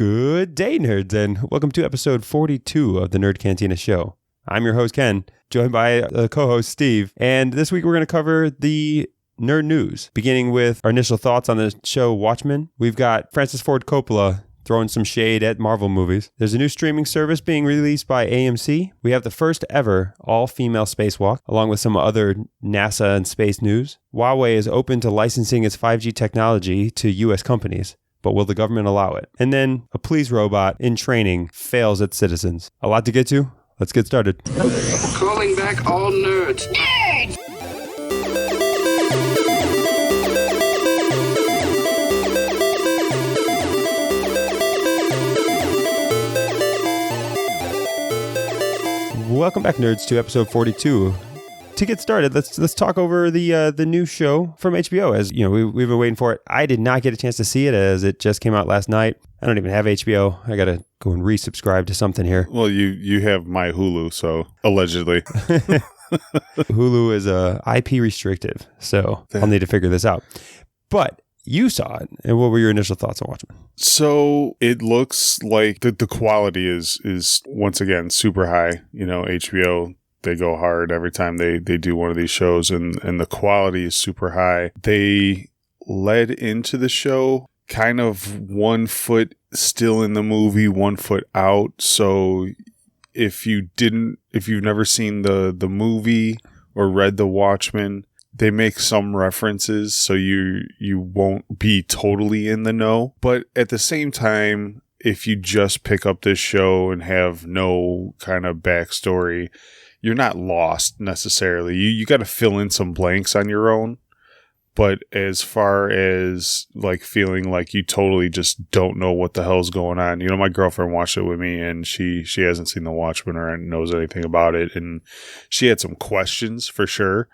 Good day, nerds, and welcome to episode 42 of the Nerd Cantina Show. I'm your host, Ken, joined by co-host Steve, and this week we're going to cover the nerd news, beginning with our initial thoughts on the show Watchmen. We've got Francis Ford Coppola throwing some shade at Marvel movies. There's a new streaming service being released by AMC. We have the first ever all-female spacewalk, along with some other NASA and space news. Huawei is open to licensing its 5G technology to U.S. companies. But will the government allow it? And then a police robot in training fails at citizens. A lot to get to. Let's get started. Calling back all nerds. Nerds! Welcome back, nerds, to episode 42. To get started, let's talk over the new show from HBO. As you know, we've been waiting for it. I did not get a chance to see it as it just came out last night. I don't even have HBO. I gotta go and resubscribe to something here. Well, you have my Hulu, so allegedly. Hulu is IP restrictive, so I'll need to figure this out. But you saw it, and what were your initial thoughts on Watchmen? So it looks like the quality is once again super high. You know, HBO. They go hard every time they do one of these shows, and the quality is super high. They led into the show kind of 1 foot still in the movie, 1 foot out. So if you've never seen the movie or read the Watchmen, they make some references, so you won't be totally in the know. But at the same time, if you just pick up this show and have no kind of backstory, you're not lost necessarily. You got to fill in some blanks on your own. But as far as like feeling like you totally just don't know what the hell's going on, you know, my girlfriend watched it with me, and she hasn't seen The Watchmen or knows anything about it, and she had some questions for sure,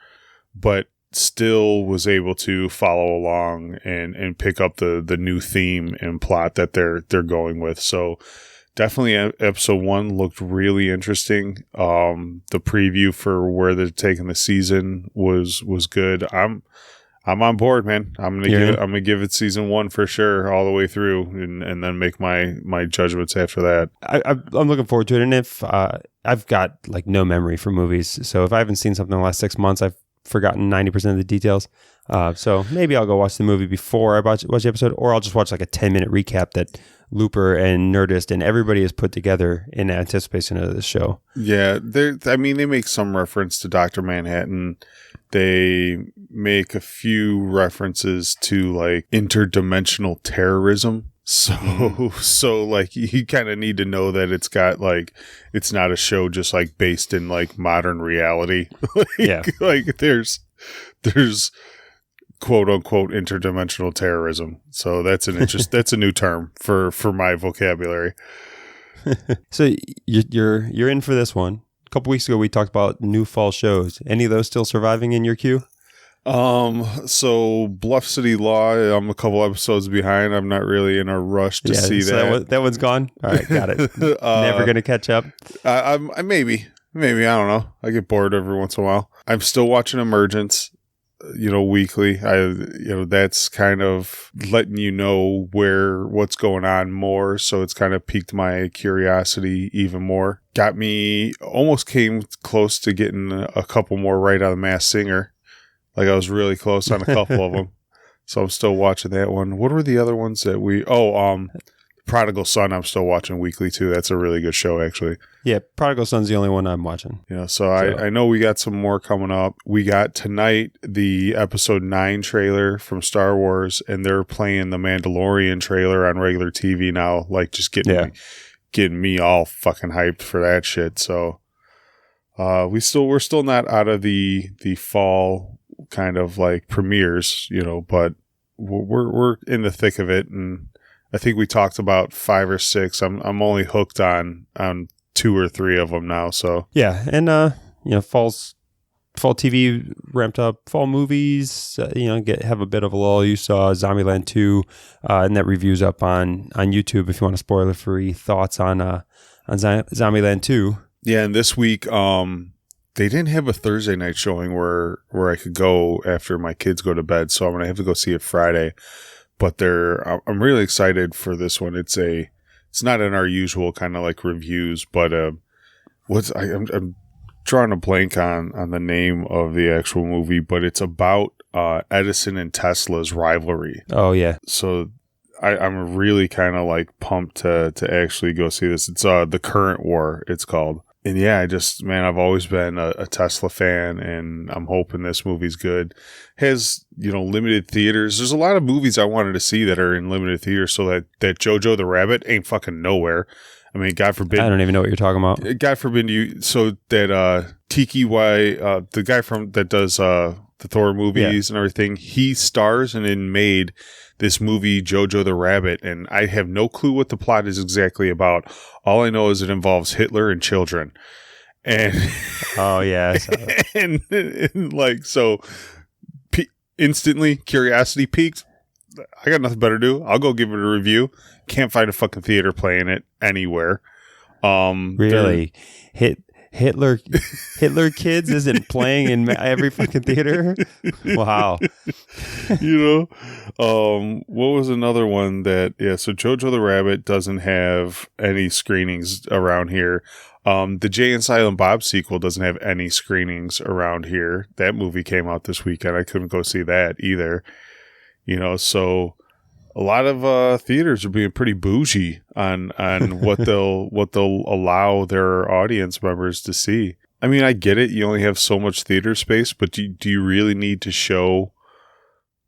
but still was able to follow along and pick up the new theme and plot that they're going with. So definitely episode 1 looked really interesting. The preview for where they're taking the season was good. I'm on board, man. I'm gonna give it season 1 for sure, all the way through, and then make my judgments after that. I'm looking forward to it, and if I've got like no memory for movies, so if I haven't seen something in the last 6 months, I've forgotten 90% of the details. So maybe I'll go watch the movie before I watch the episode, or I'll just watch like a 10-minute recap that Looper and Nerdist and everybody has put together in anticipation of this show. Yeah, they make some reference to Dr. Manhattan. They make a few references to like interdimensional terrorism. So like you kind of need to know that it's got like, it's not a show just like based in like modern reality. Like there's quote unquote interdimensional terrorism. So that's that's a new term for my vocabulary. So you're in for this one. A couple weeks ago we talked about new fall shows. Any of those still surviving in your queue? So Bluff City Law, I'm a couple episodes behind. I'm not really in a rush to see that. That one's gone. All right, got it. Never going to catch up. I maybe, I don't know. I get bored every once in a while. I'm still watching Emergence, weekly. That's kind of letting you know what's going on more. So it's kind of piqued my curiosity even more. Almost came close to getting a couple more right on The Masked Singer. Like I was really close on a couple of them. So I'm still watching that one. What were the other ones that Prodigal Son I'm still watching weekly too. That's a really good show actually. Yeah, Prodigal Son's the only one I'm watching. Yeah, so I know we got some more coming up. We got tonight the episode 9 trailer from Star Wars, and they're playing the Mandalorian trailer on regular TV now, like just getting me all fucking hyped for that shit. So we're still not out of the fall kind of like premieres, but we're in the thick of it, and I think we talked about 5 or 6. I'm only hooked on 2 or 3 of them now. So yeah, and fall TV ramped up. Fall movies, have a bit of a lull. You saw Zombieland 2, and that review's up on YouTube if you want a spoiler-free thoughts on Zombieland 2. Yeah, and this week they didn't have a Thursday night showing where I could go after my kids go to bed, so I'm gonna have to go see it Friday. But I'm really excited for this one. It's a It's not in our usual kind of like reviews, but I'm drawing a blank on the name of the actual movie, but it's about Edison and Tesla's rivalry. Oh yeah. So I'm really kind of like pumped to actually go see this. It's The Current War, it's called. And yeah, I've always been a Tesla fan, and I'm hoping this movie's good. Has, limited theaters. There's a lot of movies I wanted to see that are in limited theaters, so that Jojo the Rabbit ain't fucking nowhere. I mean, God forbid. I don't even know what you're talking about. God forbid so that Tiki the guy that does the Thor movies and everything, he stars and then made this movie Jojo the Rabbit, and I have no clue what the plot is exactly about. All I know is it involves Hitler and children. And oh yeah. and like, so instantly curiosity peaked. I got nothing better to do. I'll go give it a review. Can't find a fucking theater playing it anywhere. Really? Hitler Kids isn't playing in every fucking theater? Wow. What was another one that, so Jojo the Rabbit doesn't have any screenings around here. The Jay and Silent Bob sequel doesn't have any screenings around here. That movie came out this weekend. I couldn't go see that either. So a lot of theaters are being pretty bougie on what they'll allow their audience members to see. I mean, I get it. You only have so much theater space, but do you really need to show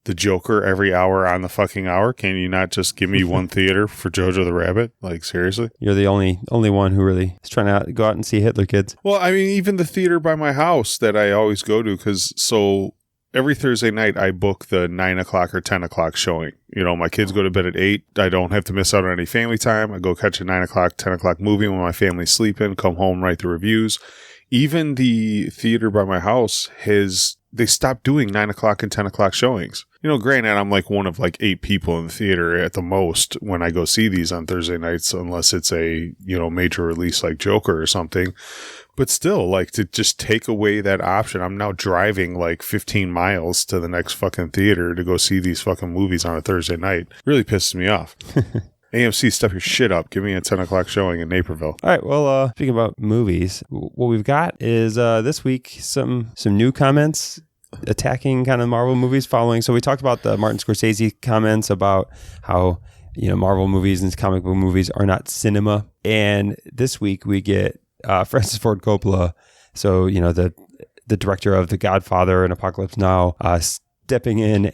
the Joker every hour on the fucking hour? Can you not just give me one theater for Jojo the Rabbit? Like, seriously? You're the only one who really is trying to go out and see Hitler Kids. Well, I mean, even the theater by my house that I always go to, every Thursday night, I book the 9 o'clock or 10 o'clock showing. My kids go to bed at 8. I don't have to miss out on any family time. I go catch a 9 o'clock, 10 o'clock movie when my family's sleeping, come home, write the reviews. Even the theater by my house they stopped doing 9 o'clock and 10 o'clock showings. Granted, I'm like one of like 8 people in the theater at the most when I go see these on Thursday nights, unless it's a, major release like Joker or something. But still, like, to just take away that option, I'm now driving like 15 miles to the next fucking theater to go see these fucking movies on a Thursday night. Really pisses me off. AMC, step your shit up. Give me a 10 o'clock showing in Naperville. All right. Well, speaking about movies, what we've got is this week some new comments attacking kind of Marvel movies following. So we talked about the Martin Scorsese comments about how, Marvel movies and comic book movies are not cinema. And this week we get Francis Ford Coppola, so the director of The Godfather and Apocalypse Now, stepping in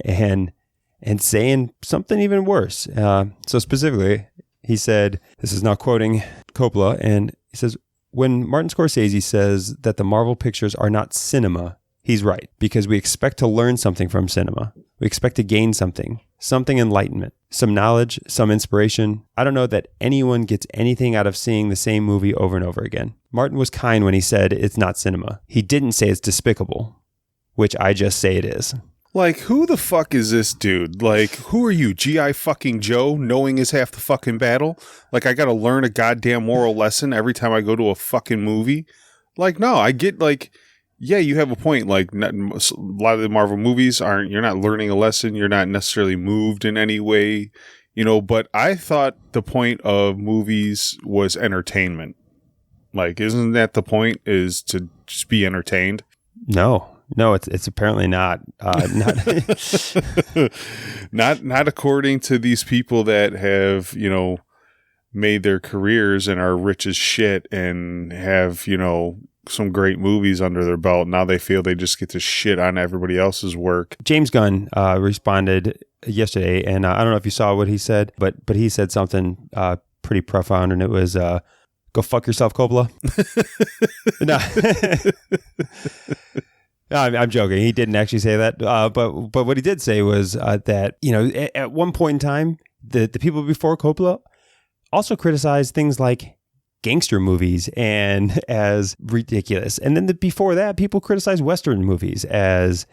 and saying something even worse. So specifically, he said, this is now quoting Coppola, and he says, "When Martin Scorsese says that the Marvel pictures are not cinema, he's right, because we expect to learn something from cinema. We expect to gain something enlightenment, some knowledge, some inspiration. I don't know that anyone gets anything out of seeing the same movie over and over again. Martin was kind when he said it's not cinema. He didn't say it's despicable, which I just say it is." Like, who the fuck is this dude? Like, who are you, G.I. fucking Joe? Knowing is half the fucking battle? Like, I gotta learn a goddamn moral lesson every time I go to a fucking movie? Like, no, I get, like, yeah, you have a point. Like, a lot of the Marvel movies you're not learning a lesson. You're not necessarily moved in any way, but I thought the point of movies was entertainment. Like, isn't that the point, is to just be entertained? No, it's apparently not. Not according to these people that have, made their careers and are rich as shit and have, some great movies under their belt. Now they feel they just get to shit on everybody else's work. James Gunn responded yesterday, and I don't know if you saw what he said, but he said something pretty profound, and it was, "Go fuck yourself, Coppola." No. No, I'm joking. He didn't actually say that. But what he did say was that, at one point in time, the people before Coppola also criticized things like gangster movies and as ridiculous. And then before that, people criticized Western movies as,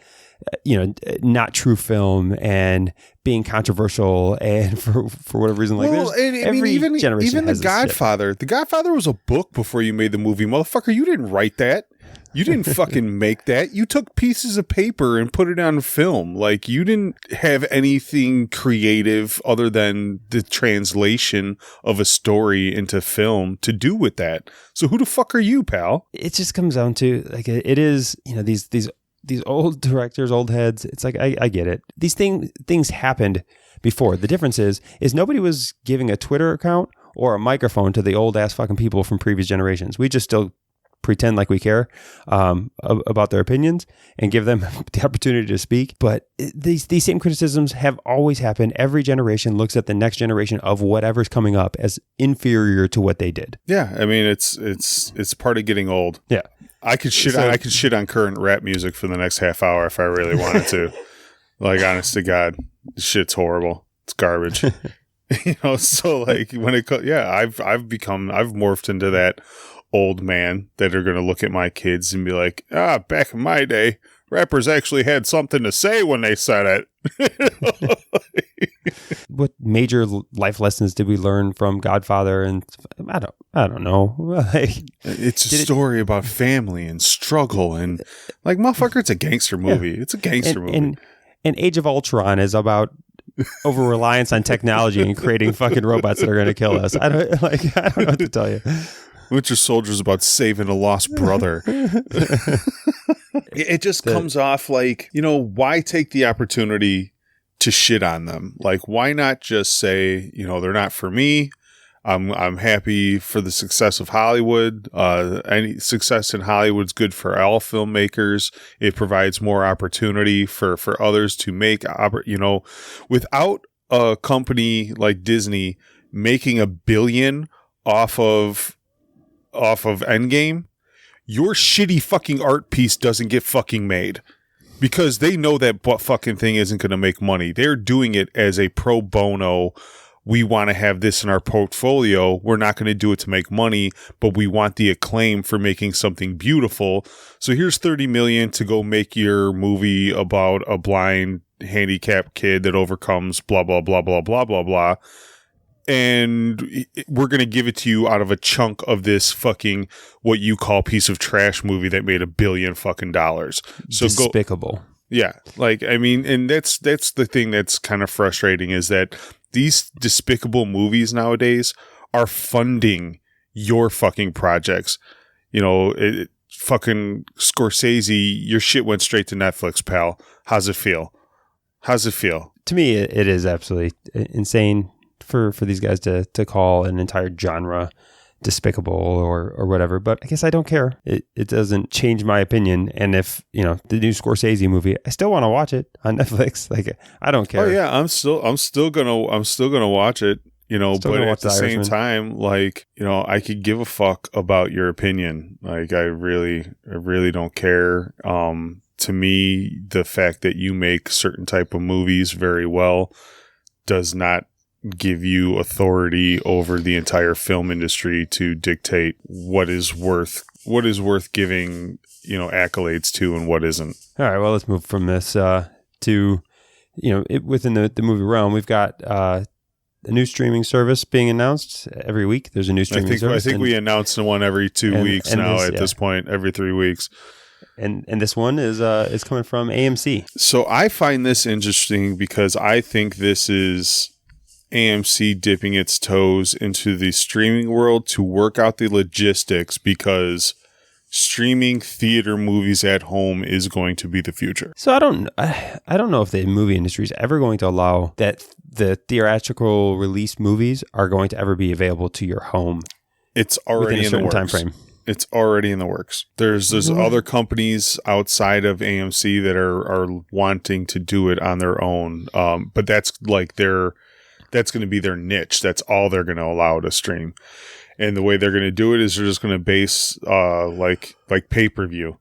not true film and being controversial, and for whatever reason, like even generation even has The Godfather. The Godfather was a book before you made the movie, motherfucker. You didn't write that. You didn't fucking make that. You took pieces of paper and put it on film. Like, you didn't have anything creative other than the translation of a story into film to do with that. So who the fuck are you, pal? It just comes down to, like, it is, these old directors, old heads. It's like, I get it. These things happened before. The difference is nobody was giving a Twitter account or a microphone to the old ass fucking people from previous generations. We just still pretend like we care about their opinions and give them the opportunity to speak. But these same criticisms have always happened. Every generation looks at the next generation of whatever's coming up as inferior to what they did. Yeah, I mean, it's part of getting old. Yeah, I could shit on current rap music for the next half hour if I really wanted to. Like, honest to God, this shit's horrible. It's garbage. So like when it I've morphed into that old man that are going to look at my kids and be like, back in my day, rappers actually had something to say when they said it. What major life lessons did we learn from Godfather? And I don't know. Like, it's a story about family and struggle and like, motherfucker, it's a gangster movie. Yeah. It's a gangster movie. And Age of Ultron is about over reliance on technology and creating fucking robots that are going to kill us. I don't know what to tell you. Winter Soldier's about saving a lost brother. It just comes off like, why take the opportunity to shit on them? Like, why not just say, they're not for me. I'm happy for the success of Hollywood. Any success in Hollywood's good for all filmmakers. It provides more opportunity for others to make, without a company like Disney making $1 billion off of Endgame, your shitty fucking art piece doesn't get fucking made. Because they know that fucking thing isn't going to make money. They're doing it as a pro bono. We want to have this in our portfolio. We're not going to do it to make money, but we want the acclaim for making something beautiful. So here's $30 million to go make your movie about a blind handicapped kid that overcomes blah, blah, blah, blah, blah, blah, blah. And we're going to give it to you out of a chunk of this fucking what you call piece of trash movie that made $1 billion fucking dollars. So despicable. Yeah. Like, I mean, and that's the thing that's kind of frustrating is that these despicable movies nowadays are funding your fucking projects. Fucking Scorsese, your shit went straight to Netflix, pal. How's it feel? To me, it is absolutely insane for these guys to call an entire genre despicable or whatever, but I guess I don't care. It doesn't change my opinion. And if the new Scorsese movie, I still want to watch it on Netflix. Like, I don't care. Oh yeah, I'm still gonna watch it. But at the same time, like, I could give a fuck about your opinion. Like, I really don't care. To me, the fact that you make certain type of movies very well does not give you authority over the entire film industry to dictate what is worth giving, accolades to and what isn't. All right, well, let's move from this to, within the movie realm, we've got a new streaming service being announced every week. There's a new streaming service. I think we announce one every 2 weeks now at this point, every 3 weeks. And this one is coming from AMC. So I find this interesting because I think this is AMC dipping its toes into the streaming world to work out the logistics, because streaming theater movies at home is going to be the future. So I don't know if the movie industry is ever going to allow that the theatrical release movies are going to ever be available to your home. It's already in the works. Time frame. It's already in the works. There's other companies outside of AMC that are wanting to do it on their own. But that's like that's going to be their niche. That's all they're going to allow to stream. And the way they're going to do it is they're just going to base like pay-per-view.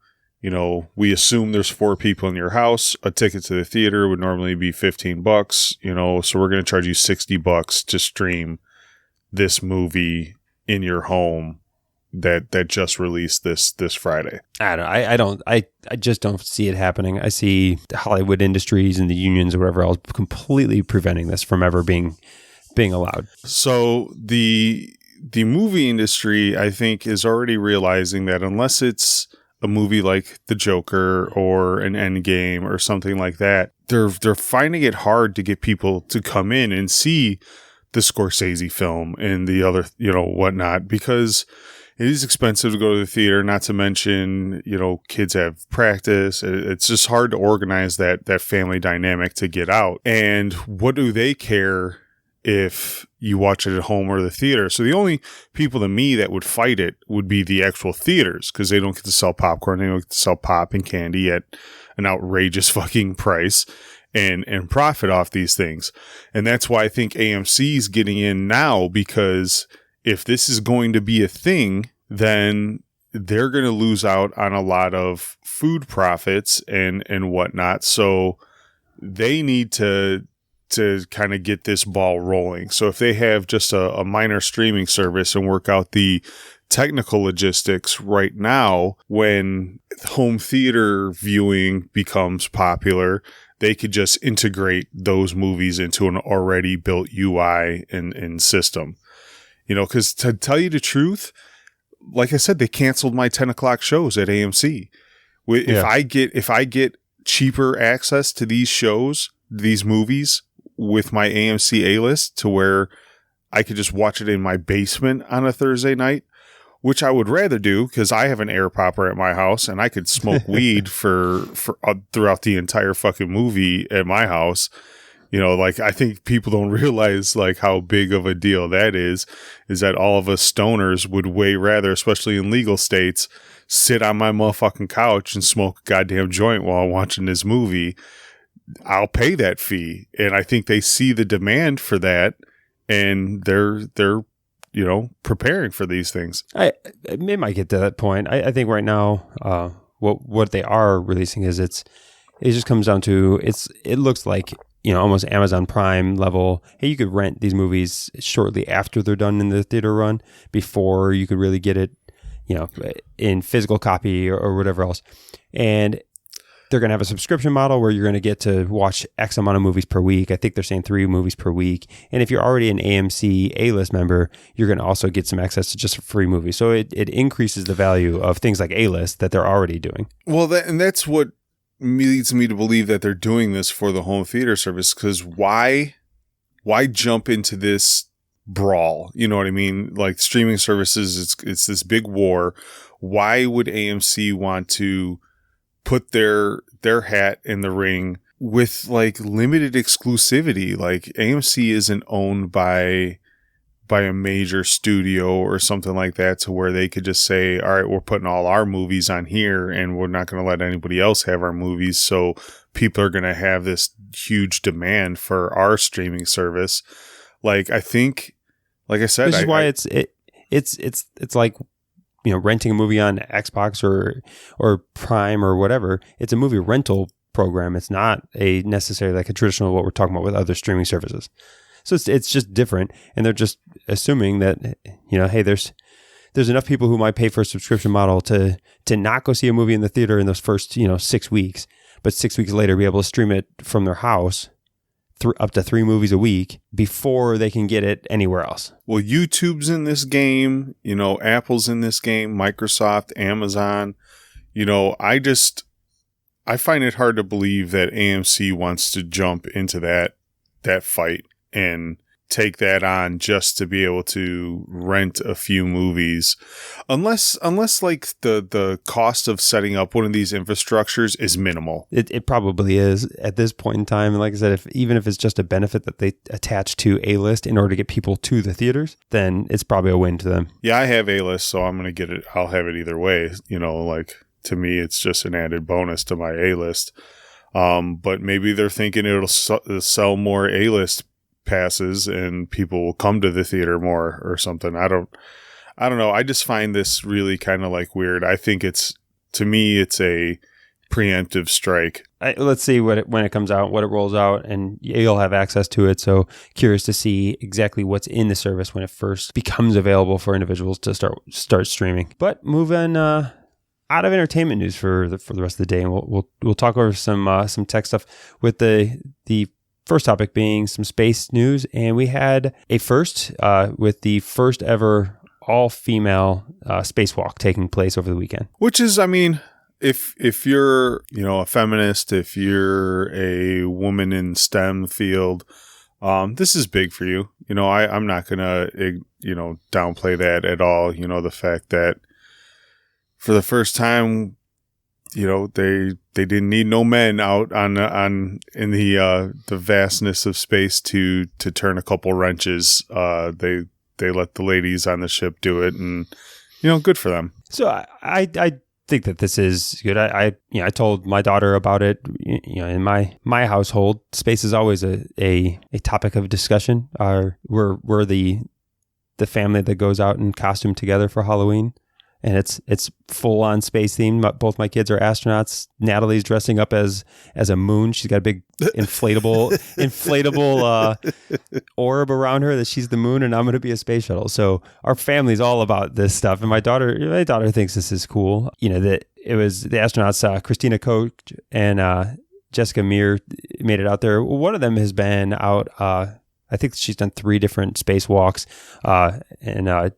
We assume there's 4 people in your house. A ticket to the theater would normally be $15, so we're going to charge you $60 to stream this movie in your home that just released this Friday. I just don't see it happening. I see the Hollywood industries and the unions or whatever else completely preventing this from ever being allowed. So the movie industry, I think, is already realizing that unless it's a movie like The Joker or an Endgame or something like that, they're finding it hard to get people to come in and see the Scorsese film and the other, whatnot, because it is expensive to go to the theater, not to mention, kids have practice. It's just hard to organize that family dynamic to get out. And what do they care if you watch it at home or the theater? So the only people to me that would fight it would be the actual theaters, because they don't get to sell popcorn. They don't get to sell pop and candy at an outrageous fucking price and profit off these things. And that's why I think AMC is getting in now, because if this is going to be a thing, then they're going to lose out on a lot of food profits and whatnot. So they need to kind of get this ball rolling. So if they have just a minor streaming service and work out the technical logistics right now, when home theater viewing becomes popular, they could just integrate those movies into an already built UI and system. Because to tell you the truth, like I said, they canceled my 10 o'clock shows at AMC. If I get cheaper access to these shows, these movies with my AMC A-list, to where I could just watch it in my basement on a Thursday night, which I would rather do, because I have an air popper at my house and I could smoke weed for throughout the entire fucking movie at my house. I think people don't realize how big of a deal that is that all of us stoners would way rather, especially in legal states, sit on my motherfucking couch and smoke a goddamn joint while watching this movie. I'll pay that fee. And I think they see the demand for that, and they're preparing for these things. It might get to that point. I think right now, what they are releasing is it just comes down to, it looks like, almost Amazon Prime level. Hey, you could rent these movies shortly after they're done in the theater run, before you could really get it, in physical copy or whatever else. And they're going to have a subscription model where you're going to get to watch X amount of movies per week. I think they're saying 3 movies per week. And if you're already an AMC A-list member, you're going to also get some access to just free movies. So it increases the value of things like A-list that they're already doing. Well, that's what leads me to believe that they're doing this for the home theater service, because why jump into this brawl? You know what I mean? Like, streaming services, it's this big war. Why would AMC want to put their hat in the ring with limited exclusivity? AMC isn't owned by a major studio or something like that, to where they could just say, all right, we're putting all our movies on here and we're not going to let anybody else have our movies. So people are going to have this huge demand for our streaming service. I think, like I said, this is why it's like, renting a movie on Xbox or Prime or whatever. It's a movie rental program. It's not necessarily like a traditional, what we're talking about with other streaming services. So it's just different, and they're just assuming that, hey, there's enough people who might pay for a subscription model to not go see a movie in the theater in those first 6 weeks, but 6 weeks later be able to stream it from their house, up to 3 movies a week, before they can get it anywhere else. Well, YouTube's in this game, Apple's in this game, Microsoft, Amazon. I find it hard to believe that AMC wants to jump into that fight and take that on just to be able to rent a few movies, unless the cost of setting up one of these infrastructures is minimal. It probably is at this point in time. And like I said, even if it's just a benefit that they attach to A-list in order to get people to the theaters, then it's probably a win to them. Yeah, I have A-list, so I'm going to get it. I'll have it either way. To me, it's just an added bonus to my A-list. But maybe they're thinking it'll sell more A-list passes and people will come to the theater more or something. I don't know. I just find this really kind of weird. I think to me, it's a preemptive strike. Let's see when it comes out, what it rolls out, and you'll have access to it. So curious to see exactly what's in the service when it first becomes available for individuals to start streaming. But moving out of entertainment news for the rest of the day, and we'll talk over some tech stuff, with the first topic being some space news. And we had a first with the first ever all-female spacewalk taking place over the weekend. Which is, if you're, a feminist, if you're a woman in STEM field, this is big for you. I'm not going to, downplay that at all. The fact that for the first time, they didn't need no men out in the vastness of space to turn a couple wrenches. They let the ladies on the ship do it, and good for them. So I think that this is good. I told my daughter about it. In my household, space is always a topic of discussion. We're the family that goes out in costume together for Halloween. And it's full on space themed. Both my kids are astronauts. Natalie's dressing up as a moon. She's got a big inflatable orb around her that she's the moon, and I'm going to be a space shuttle. So our family's all about this stuff. And my daughter thinks this is cool. That it was the astronauts, Christina Koch and Jessica Meir made it out there. One of them has been out. I think she's done 3 different spacewalks, and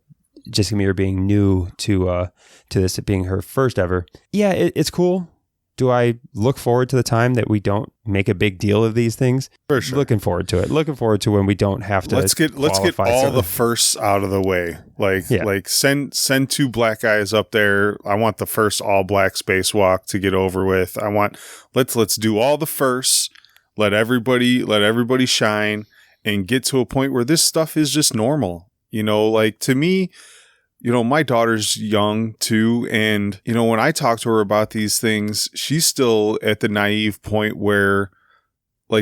Jessica Meir being new to this, it being her first ever. Yeah, it's cool. Do I look forward to the time that we don't make a big deal of these things? For sure. Looking forward to it. Looking forward to when we don't have to. Let's get all the firsts out of the way. Like send 2 black guys up there. I want the first all black spacewalk to get over with. Let's do all the firsts. Let everybody shine and get to a point where this stuff is just normal. To me, my daughter's young too. And, when I talk to her about these things, she's still at the naive point where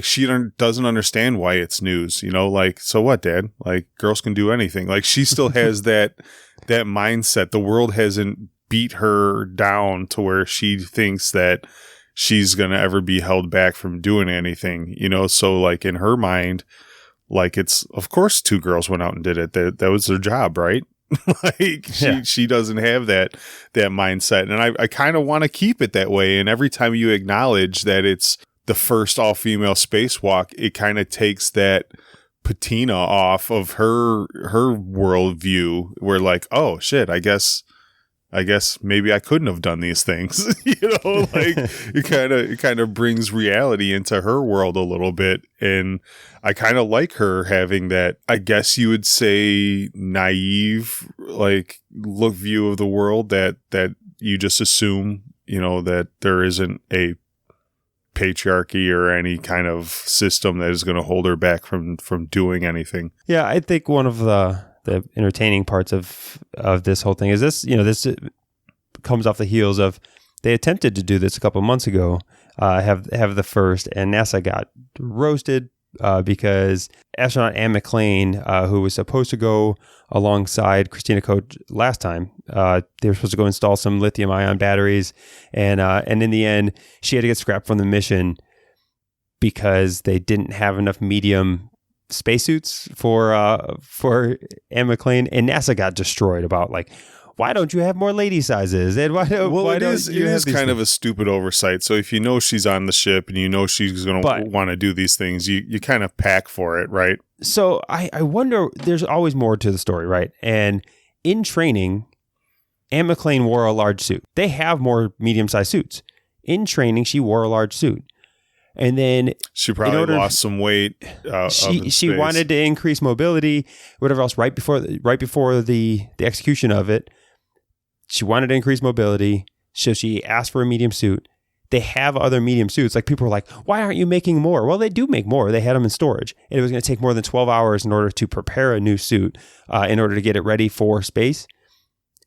she doesn't understand why it's news, so what, Dad? Girls can do anything. She still has that mindset. The world hasn't beat her down to where she thinks that she's going to ever be held back from doing anything, so in her mind, it's, of course, 2 girls went out and did it. That was their job, right? She doesn't have that mindset. And I kind of want to keep it that way. And every time you acknowledge that it's the first all-female spacewalk, it kind of takes that patina off of her worldview. Where oh, shit, I guess maybe I couldn't have done these things. It kind of brings reality into her world a little bit. And I kind of like her having that, I guess you would say, naive, look view of the world that you just assume, that there isn't a patriarchy or any kind of system that is going to hold her back from doing anything. Yeah, I think one of the entertaining parts of this whole thing is this, this comes off the heels of, they attempted to do this a couple months ago, have the first, and NASA got roasted because astronaut Anne McClain, who was supposed to go alongside Christina Koch last time, they were supposed to go install some lithium-ion batteries, and in the end, she had to get scrapped from the mission because they didn't have enough medium spacesuits for Anne McClain, and NASA got destroyed about why don't you have more lady sizes? And it is kind of a stupid oversight. So if she's on the ship and she's going to want to do these things, you kind of pack for it, right? So I wonder, there's always more to the story, right? And in training, Anne McClain wore a large suit. They have more medium-sized suits. In training, she wore a large suit. And then she probably lost some weight. She wanted to increase mobility, whatever else. Right before the execution of it, she wanted to increase mobility, so she asked for a medium suit. They have other medium suits. People were like, "Why aren't you making more?" Well, they do make more. They had them in storage, and it was going to take more than 12 hours in order to prepare a new suit, in order to get it ready for space.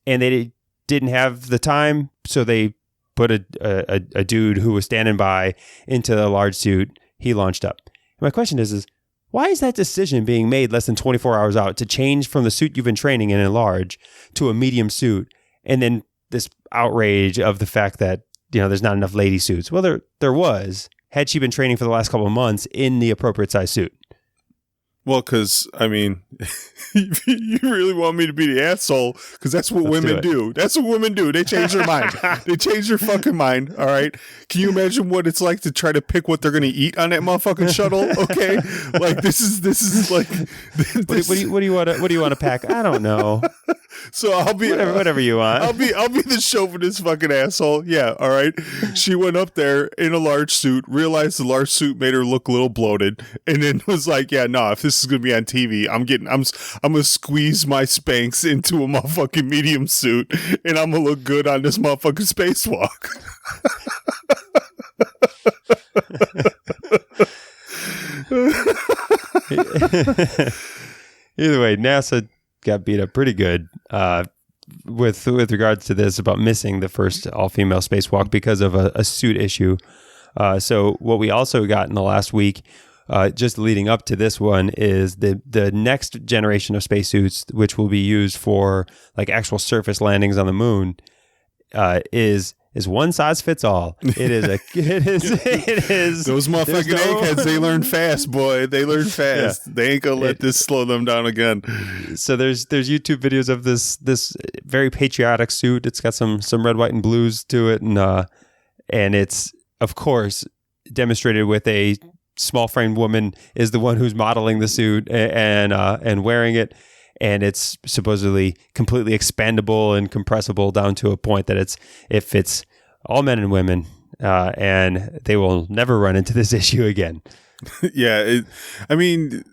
And they didn't have the time, so they put a dude who was standing by into the large suit. He launched up. And my question is why is that decision being made less than 24 hours out to change from the suit you've been training in large to a medium suit? And then this outrage of the fact that, there's not enough lady suits. Well, there was, had she been training for the last couple of months in the appropriate size suit. Well, because, you really want me to be the asshole, because that's what women do. That's what women do. They change their mind. They change their fucking mind, all right? Can you imagine what it's like to try to pick what they're going to eat on that motherfucking shuttle, okay? This is like... What do you want to pack? I don't know. So I'll be whatever you want. I'll be the chauvinist fucking asshole. Yeah, all right. She went up there in a large suit, realized the large suit made her look a little bloated, and then was like, "Yeah, no, if this is gonna be on TV, I'm gonna squeeze my Spanx into a motherfucking medium suit, and I'm gonna look good on this motherfucking spacewalk." Either way, NASA got beat up pretty good with regards to this about missing the first all-female spacewalk because of a suit issue. So what we also got in the last week, just leading up to this one, is the next generation of spacesuits, which will be used for like actual surface landings on the moon, is one size fits all. It is those motherfucking eggheads, they learn fast, boy. They learn fast. Yeah. They ain't gonna let this slow them down again. So there's YouTube videos of this very patriotic suit. It's got some red, white, and blues to it, and it's of course demonstrated with a small framed woman is the one who's modeling the suit and wearing it. And it's supposedly completely expandable and compressible down to a point that it fits all men and women, and they will never run into this issue again. Yeah, I mean,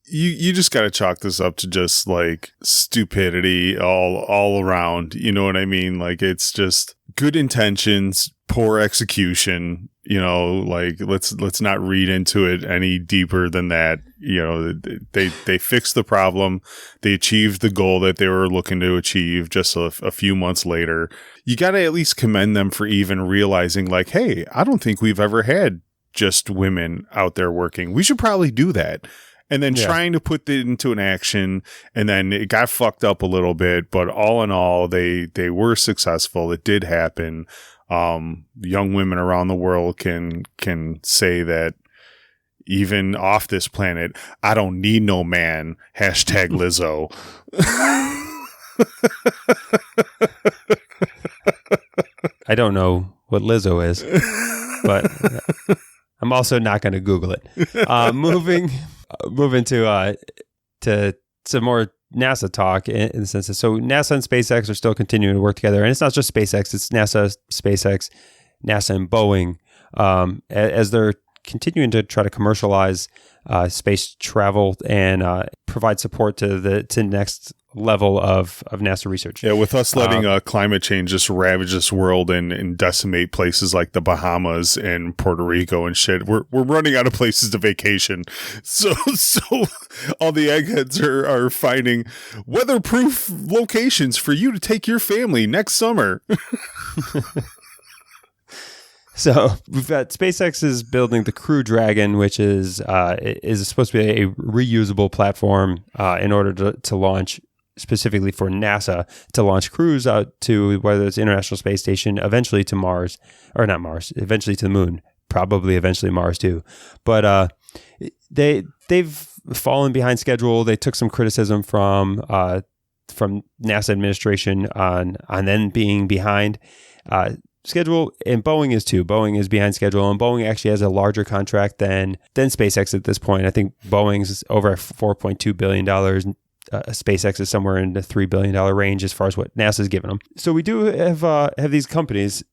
you just got to chalk this up to just like stupidity all around. You know what I mean? Like it's just good intentions, poor execution. You know, like let's not read into it any deeper than that. You know, they fixed the problem. They achieved the goal that they were looking to achieve just a few months later. You got to at least commend them for even realizing like, hey, I don't think we've ever had just women out there working. We should probably do that. And then trying to put it into an action, and then it got fucked up a little bit. But all in all, they were successful. It did happen. Young women around the world can say that even off this planet, I don't need no man. Hashtag Lizzo. I don't know what Lizzo is, but I'm also not going to Google it. Moving to some more NASA talk in the sense that so NASA and SpaceX are still continuing to work together, and it's not just SpaceX; it's NASA, SpaceX, NASA, and Boeing as they're continuing to try to commercialize space travel and provide support to the next level of NASA research. Yeah, with us letting climate change just ravage this world and decimate places like the Bahamas and Puerto Rico and shit, we're running out of places to vacation. So all the eggheads are finding weatherproof locations for you to take your family next summer. So we've got SpaceX is building the Crew Dragon, which is supposed to be a reusable platform in order to launch specifically for NASA to launch crews out to whether it's International Space Station, eventually to Mars, or not Mars, eventually to the moon, probably eventually Mars too. But they've fallen behind schedule. They took some criticism from NASA administration on them being behind schedule, and Boeing is too. Boeing is behind schedule, and Boeing actually has a larger contract than SpaceX at this point. I think Boeing's over $4.2 billion. SpaceX is somewhere in the $3 billion range as far as what NASA's given them. So we do have these companies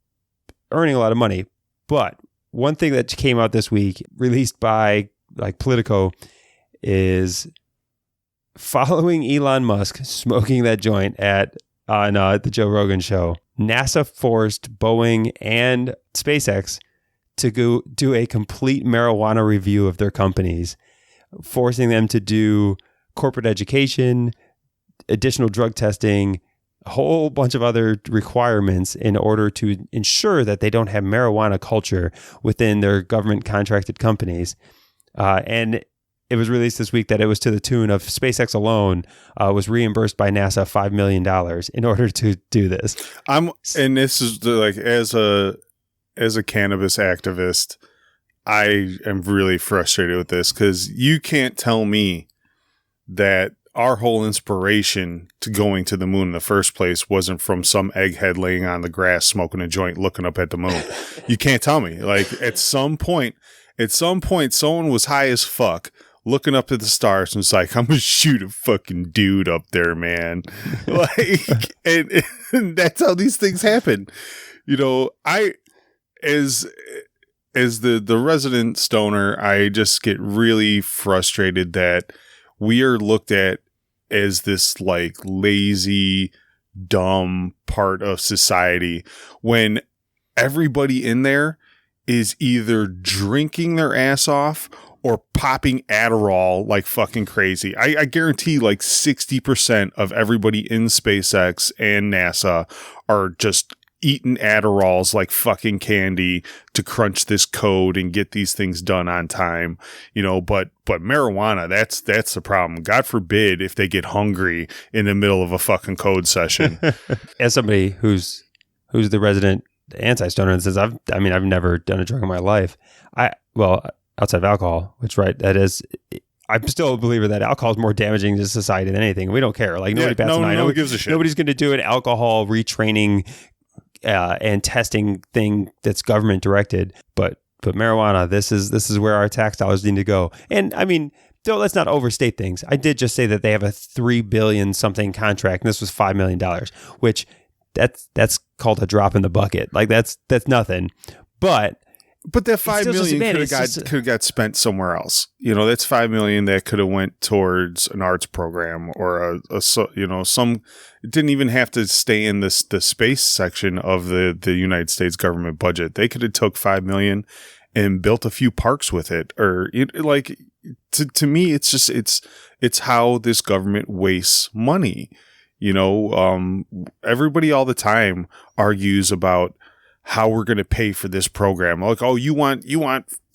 earning a lot of money. But one thing that came out this week, released by like Politico, is following Elon Musk smoking that joint on the Joe Rogan show. NASA forced Boeing and SpaceX to go do a complete marijuana review of their companies, forcing them to do corporate education, additional drug testing, a whole bunch of other requirements in order to ensure that they don't have marijuana culture within their government contracted companies. And it was released this week that it was to the tune of SpaceX alone was reimbursed by NASA $5 million in order to do this. And this is like, as a cannabis activist, I am really frustrated with this because you can't tell me that our whole inspiration to going to the moon in the first place wasn't from some egghead laying on the grass, smoking a joint, looking up at the moon. You can't tell me. Like at some point, someone was high as fuck, looking up at the stars and was like, I'm gonna shoot a fucking dude up there, man. Like, and that's how these things happen. You know, as the resident stoner, I just get really frustrated that we are looked at as this like lazy, dumb part of society when everybody in there is either drinking their ass off or popping Adderall like fucking crazy. I guarantee like 60% of everybody in SpaceX and NASA are just eating Adderalls like fucking candy to crunch this code and get these things done on time, you know, but marijuana, that's the problem. God forbid if they get hungry in the middle of a fucking code session. As somebody who's the resident anti-stoner and says, I've never done a drug in my life. Outside of alcohol, which that is, I'm still a believer that alcohol is more damaging to society than anything. We don't care. Like nobody bats an eye. Nobody gives a shit. Nobody's going to do an alcohol retraining and testing thing that's government directed, but marijuana, this is where our tax dollars need to go. And I mean, let's not overstate things. I did just say that they have a $3 billion something contract, and this was $5 million, which that's called a drop in the bucket. Like that's nothing. But that $5 million could have got spent somewhere else. You know, that's $5 million that could have went towards an arts program or some. It didn't even have to stay in the space section of the United States government budget. They could have took $5 million and built a few parks with it. Or to me, it's just it's how this government wastes money. You know, everybody all the time argues about how we're going to pay for this program. Like, oh, you want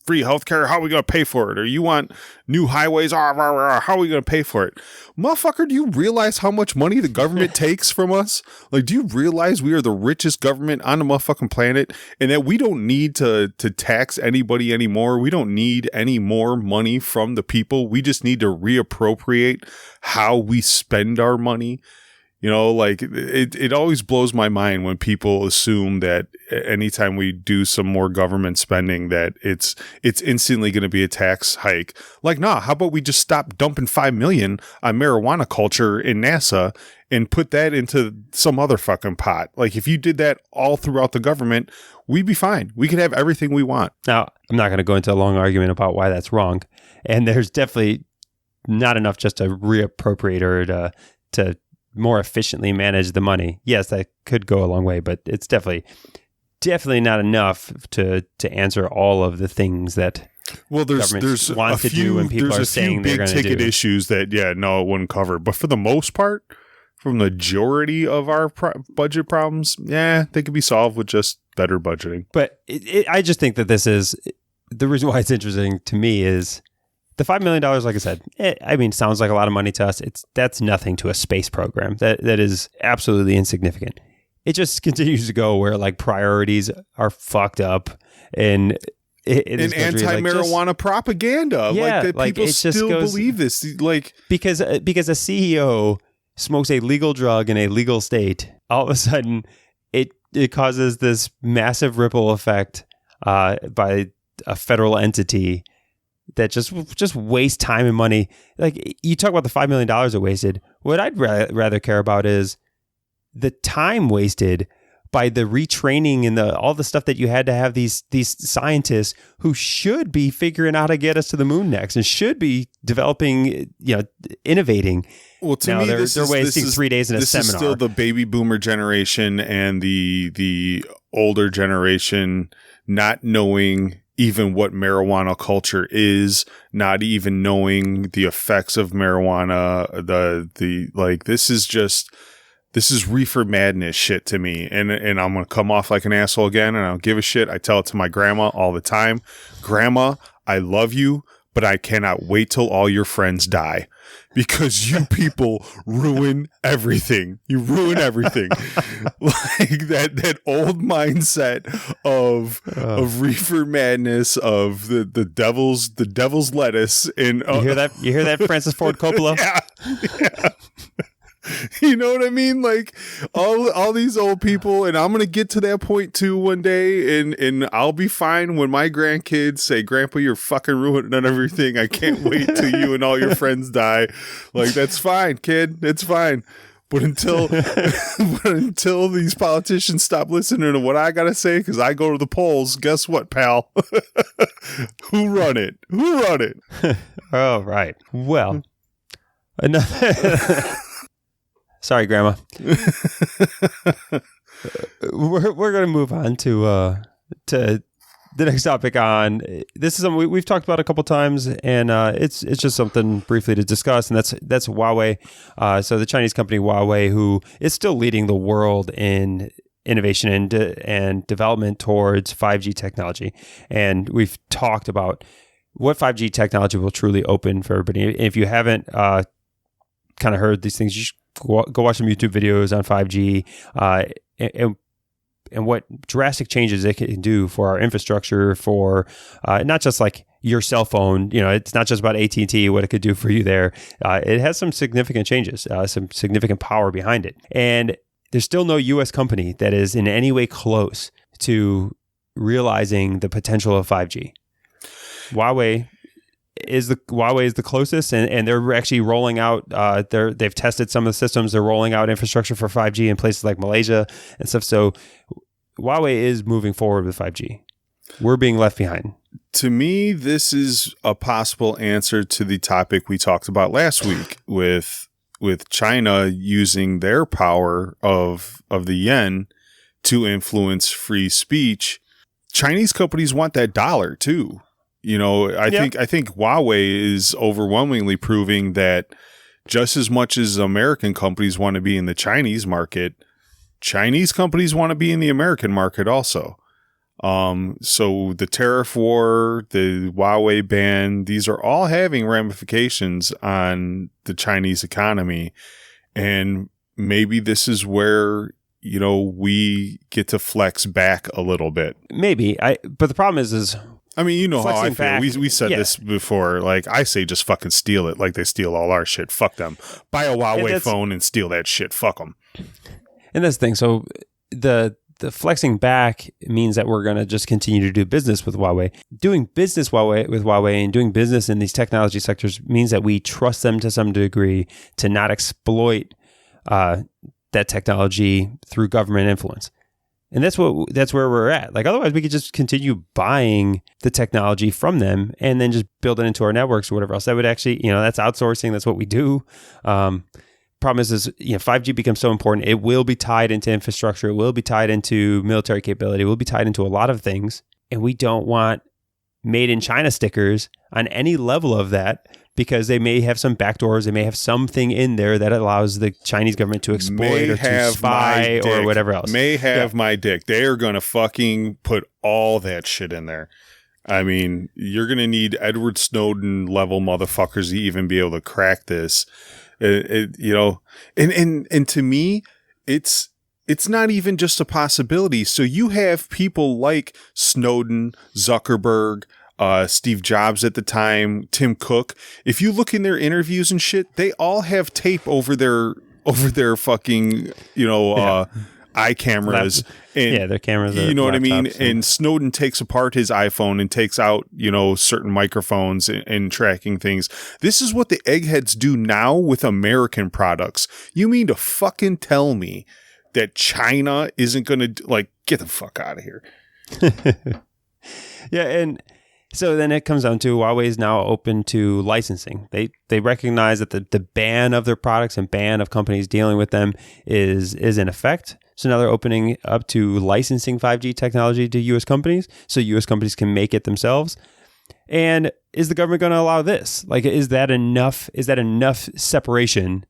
free healthcare? How are we going to pay for it? Or you want new highways? How are we going to pay for it? Motherfucker, do you realize how much money the government takes from us? Like, do you realize we are the richest government on the motherfucking planet and that we don't need to tax anybody anymore? We don't need any more money from the people. We just need to reappropriate how we spend our money. You know, like it always blows my mind when people assume that anytime we do some more government spending that it's instantly going to be a tax hike. Like, nah, how about we just stop dumping $5 million on marijuana culture in NASA and put that into some other fucking pot? Like, if you did that all throughout the government, we'd be fine. We could have everything we want. Now, I'm not going to go into a long argument about why that's wrong. And there's definitely not enough just to reappropriate or to more efficiently manage the money. Yes, that could go a long way, but it's definitely not enough to answer all of the things that there's want to do when people are saying they're going to do. There's a few big ticket issues that it wouldn't cover. But for the most part, from the majority of our budget problems, they could be solved with just better budgeting. But I just think that this is the reason why it's interesting to me is the $5 million, like I said, sounds like a lot of money to us. That's nothing to a space program. That is absolutely insignificant. It just continues to go where like priorities are fucked up and anti-marijuana propaganda. Yeah, like that people still believe this. Like because a CEO smokes a legal drug in a legal state, all of a sudden it causes this massive ripple effect by a federal entity that just wastes time and money. Like you talk about the $5 million it wasted. What I'd rather care about is the time wasted by the retraining and all the stuff that you had to have these scientists who should be figuring out how to get us to the moon next and should be developing, innovating. Well, to me, they're wasting 3 days in a seminar. This is still the baby boomer generation and the older generation not knowing even what marijuana culture is, not even knowing the effects of marijuana. This is reefer madness shit to me. And I'm going to come off like an asshole again, and I don't give a shit. I tell it to my grandma all the time. Grandma, I love you, but I cannot wait till all your friends die because you people ruin everything. You ruin everything. Like that old mindset of reefer madness, of the devil's lettuce. And you hear that? You hear that, Francis Ford Coppola? Yeah. You know what I mean? Like all these old people, and I'm gonna get to that point too one day, and I'll be fine when my grandkids say, "Grandpa, you're fucking ruining everything. I can't wait till you and all your friends die." Like, that's fine, kid. It's fine. But until these politicians stop listening to what I gotta say, because I go to the polls, guess what, pal? Who run it? Oh, right. Well, another. Sorry, Grandma. We're going to move on to the next topic. On this is something we've talked about a couple times, and it's just something briefly to discuss, and that's Huawei. So the Chinese company Huawei, who is still leading the world in innovation and development towards 5G technology, and we've talked about what 5G technology will truly open for everybody. If you haven't kind of heard these things, you should go watch some YouTube videos on 5G and what drastic changes it can do for our infrastructure, for not just like your cell phone. You know, it's not just about AT&T, what it could do for you there. It has some significant changes, some significant power behind it. And there's still no U.S. company that is in any way close to realizing the potential of 5G. Huawei is the closest, and they're actually rolling out. They've tested some of the systems. They're rolling out infrastructure for 5G in places like Malaysia and stuff. So Huawei is moving forward with 5G. We're being left behind. To me, this is a possible answer to the topic we talked about last week with China using their power of the yen to influence free speech. Chinese companies want that dollar too. You know, I think Huawei is overwhelmingly proving that just as much as American companies want to be in the Chinese market, Chinese companies want to be in the American market also. So the tariff war, the Huawei ban, these are all having ramifications on the Chinese economy. And maybe this is where, you know, we get to flex back a little bit. Maybe. But the problem is I mean, you know how I feel. Back, we said this before. Like, I say just fucking steal it like they steal all our shit. Fuck them. Buy a Huawei phone and steal that shit. Fuck them. And that's the thing. So the flexing back means that we're going to just continue to do business with Huawei. Doing business with Huawei and doing business in these technology sectors means that we trust them to some degree to not exploit that technology through government influence. And that's where we're at. Like, otherwise we could just continue buying the technology from them and then just build it into our networks or whatever else. That would actually, you know, that's outsourcing. That's what we do. Problem is, you know, 5G becomes so important. It will be tied into infrastructure. It will be tied into military capability. It will be tied into a lot of things. And we don't want made in China stickers on any level of that, because they may have some backdoors. They may have something in there that allows the Chinese government to exploit or to spy or whatever else. May have my dick. They are going to fucking put all that shit in there. I mean, you're going to need Edward Snowden level motherfuckers to even be able to crack this. You know, and to me, it's not even just a possibility. So you have people like Snowden, Zuckerberg, Steve Jobs at the time, Tim Cook. If you look in their interviews and shit, they all have tape over their fucking, you know, eye cameras. And, their cameras. You know what I mean? And Snowden takes apart his iPhone and takes out, you know, certain microphones and tracking things. This is what the eggheads do now with American products. You mean to fucking tell me that China isn't going to, like, get the fuck out of here? Yeah, and so then it comes down to Huawei is now open to licensing. They recognize that the ban of their products and ban of companies dealing with them is in effect. So now they're opening up to licensing 5G technology to U.S. companies, so U.S. companies can make it themselves. And is the government going to allow this? Like, is that enough? Is that enough separation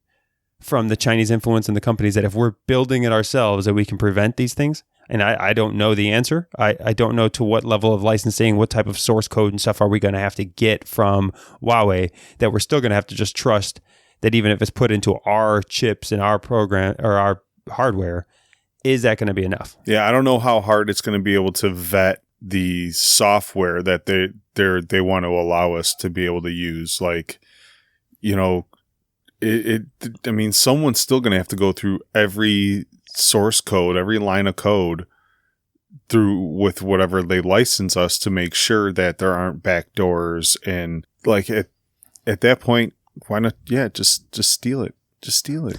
from the Chinese influence in the companies that if we're building it ourselves, that we can prevent these things? And I don't know the answer. I don't know to what level of licensing, what type of source code and stuff are we going to have to get from Huawei that we're still going to have to just trust that even if it's put into our chips and our program or our hardware, is that going to be enough? Yeah, I don't know how hard it's going to be able to vet the software that they want to allow us to be able to use. Like, you know, I mean, someone's still going to have to go through every source code, every line of code through with whatever they license us to make sure that there aren't backdoors. And like at that point, why not? Yeah, just steal it. Just steal it.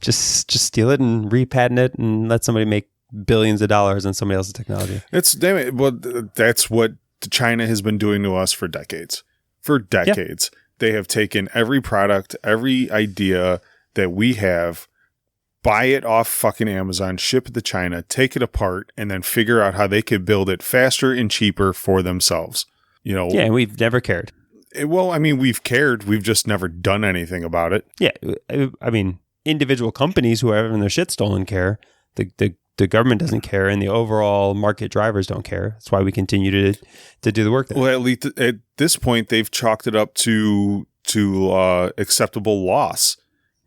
just steal it and repatent it and let somebody make billions of dollars on somebody else's technology. Damn it. Well, that's what China has been doing to us for decades. For decades. Yeah. They have taken every product, every idea that we have, buy it off fucking Amazon, ship it to China, take it apart, and then figure out how they could build it faster and cheaper for themselves. You know? Yeah, and we've never cared. Well, I mean, we've cared. We've just never done anything about it. Yeah. I mean, individual companies who are having their shit stolen care. The government doesn't care, and the overall market drivers don't care. That's why we continue to do the work there. Well, at least at this point, they've chalked it up to acceptable loss,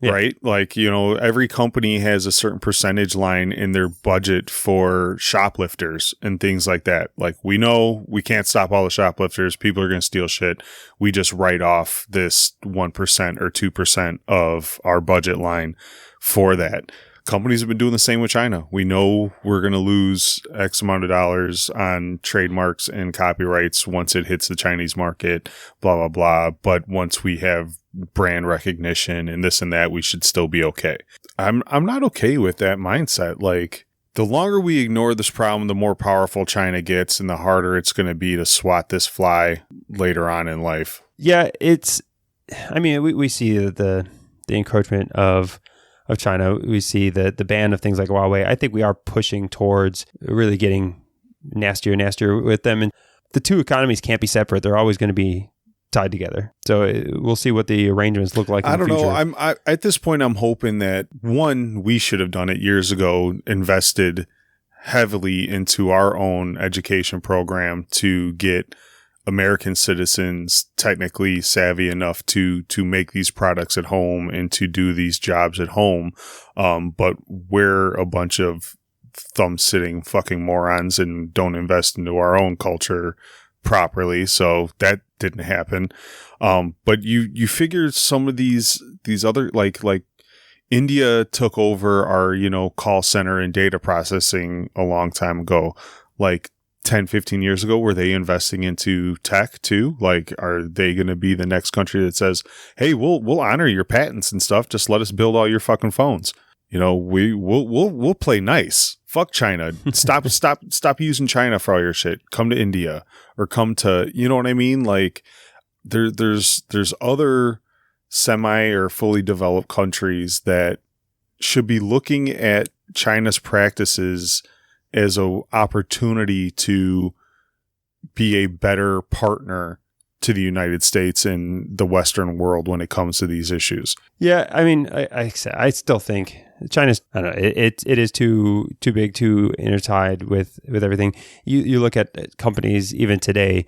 right? Like, you know, every company has a certain percentage line in their budget for shoplifters and things like that. Like, we know we can't stop all the shoplifters. People are going to steal shit. We just write off this 1% or 2% of our budget line for that. Companies have been doing the same with China. We know we're going to lose X amount of dollars on trademarks and copyrights once it hits the Chinese market, blah, blah, blah. But once we have brand recognition and this and that, we should still be okay. I'm not okay with that mindset. Like, the longer we ignore this problem, the more powerful China gets and the harder it's going to be to swat this fly later on in life. Yeah, we see the encroachment of China. We see the ban of things like Huawei. I think we are pushing towards really getting nastier and nastier with them. And the two economies can't be separate. They're always going to be tied together. So we'll see what the arrangements look like in the future. I don't know. At this point, I'm hoping that, one, we should have done it years ago, invested heavily into our own education program to get American citizens technically savvy enough to make these products at home and to do these jobs at home. But we're a bunch of thumb-sitting fucking morons and don't invest into our own culture properly. So that didn't happen. But you figure some of these other, like India took over our, you know, call center and data processing a long time ago. Like, 10, 15 years ago, were they investing into tech too? Like, are they going to be the next country that says, hey, we'll honor your patents and stuff. Just let us build all your fucking phones. You know, we'll play nice. Fuck China. Stop using China for all your shit. Come to India or come to, you know what I mean? Like, there's other semi or fully developed countries that should be looking at China's practices as an opportunity to be a better partner to the United States and the Western world when it comes to these issues. Yeah, I mean, I still think China's, I don't know, it is too big, too intertied with everything. You look at companies even today,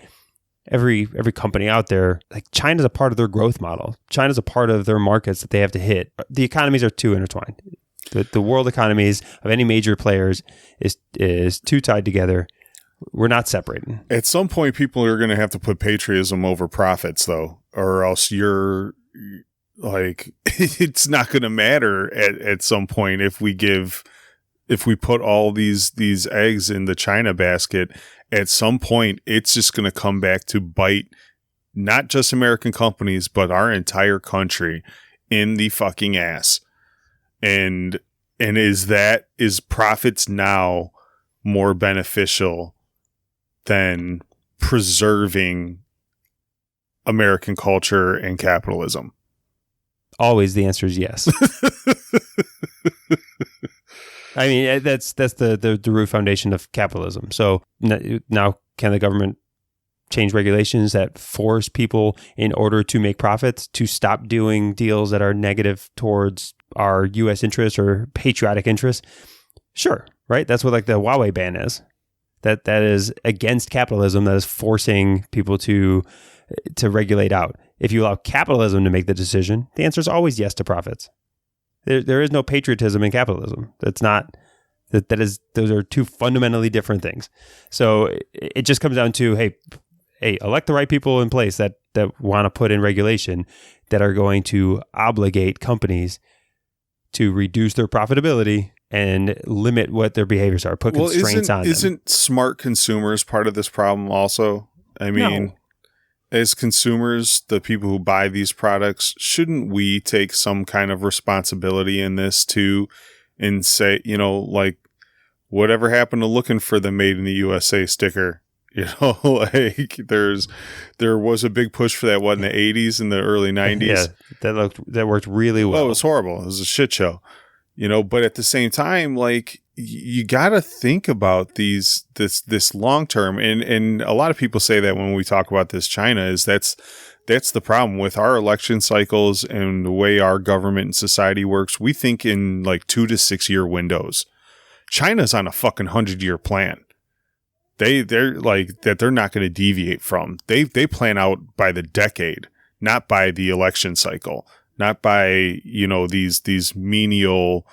every company out there, like, China's a part of their growth model. China's a part of their markets that they have to hit. The economies are too intertwined. The world economies of any major players is too tied together. We're not separating. At some point, people are going to have to put patriotism over profits, though, or else you're like, it's not going to matter at some point if we put all these eggs in the China basket. At some point, it's just going to come back to bite not just American companies, but our entire country in the fucking ass. And is profits now more beneficial than preserving American culture and capitalism? Always the answer is yes. I mean, that's the root foundation of capitalism. So now, can the government change regulations that force people, in order to make profits, to stop doing deals that are negative towards our U.S. interests or patriotic interests? Sure, right? That's what, like, the Huawei ban is. That is against capitalism. That is forcing people to regulate out. If you allow capitalism to make the decision, the answer is always yes to profits. There is no patriotism in capitalism. That's not. Those are two fundamentally different things. So it just comes down to, hey, hey, elect the right people in place that want to put in regulation that are going to obligate companies to reduce their profitability and limit what their behaviors are, put constraints on them. Isn't smart consumers part of this problem also? I mean, No. As consumers, the people who buy these products, shouldn't we take some kind of responsibility in this too and say, like, whatever happened to looking for the Made in the USA sticker? Like there was a big push for that, in the 80s and the early 90s? Yeah, that worked really well. Oh, it was horrible. It was a shit show. But at the same time, like, you got to think about this long term, and a lot of people say that when we talk about this China is that's the problem with our election cycles and the way our government and society works. We think in like 2 to 6 year windows. China's on a fucking 100-year plan. They're like that. They're not going to deviate from. They plan out by the decade, not by the election cycle, not by these menial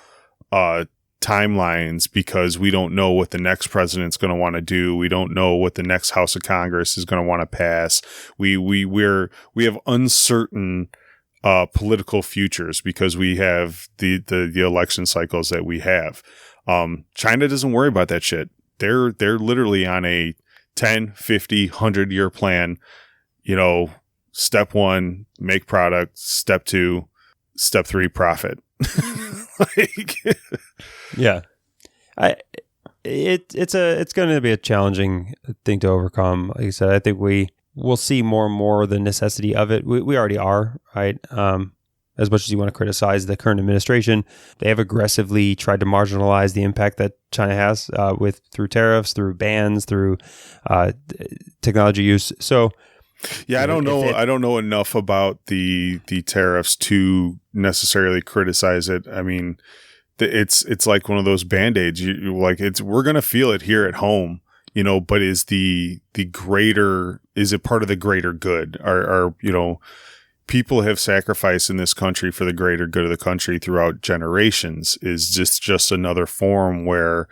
timelines, because we don't know what the next president's going to want to do. We don't know what the next House of Congress is going to want to pass. We have uncertain political futures because we have the election cycles that we have. China doesn't worry about that shit. They're literally on a 10, 50, 100-year plan. Step 1, make product. Step 2, step 3, profit. Yeah, it's going to be a challenging thing to overcome. Like I said, I think we'll see more and more the necessity of it. We already are, right? As much as you want to criticize the current administration, they have aggressively tried to marginalize the impact that China has through tariffs, through bans, through technology use. So, yeah, I don't know enough about the tariffs to necessarily criticize it. I mean, it's like one of those Band-Aids. We're gonna feel it here at home, But is it part of the greater good? Are people have sacrificed in this country for the greater good of the country throughout generations? Is just another form where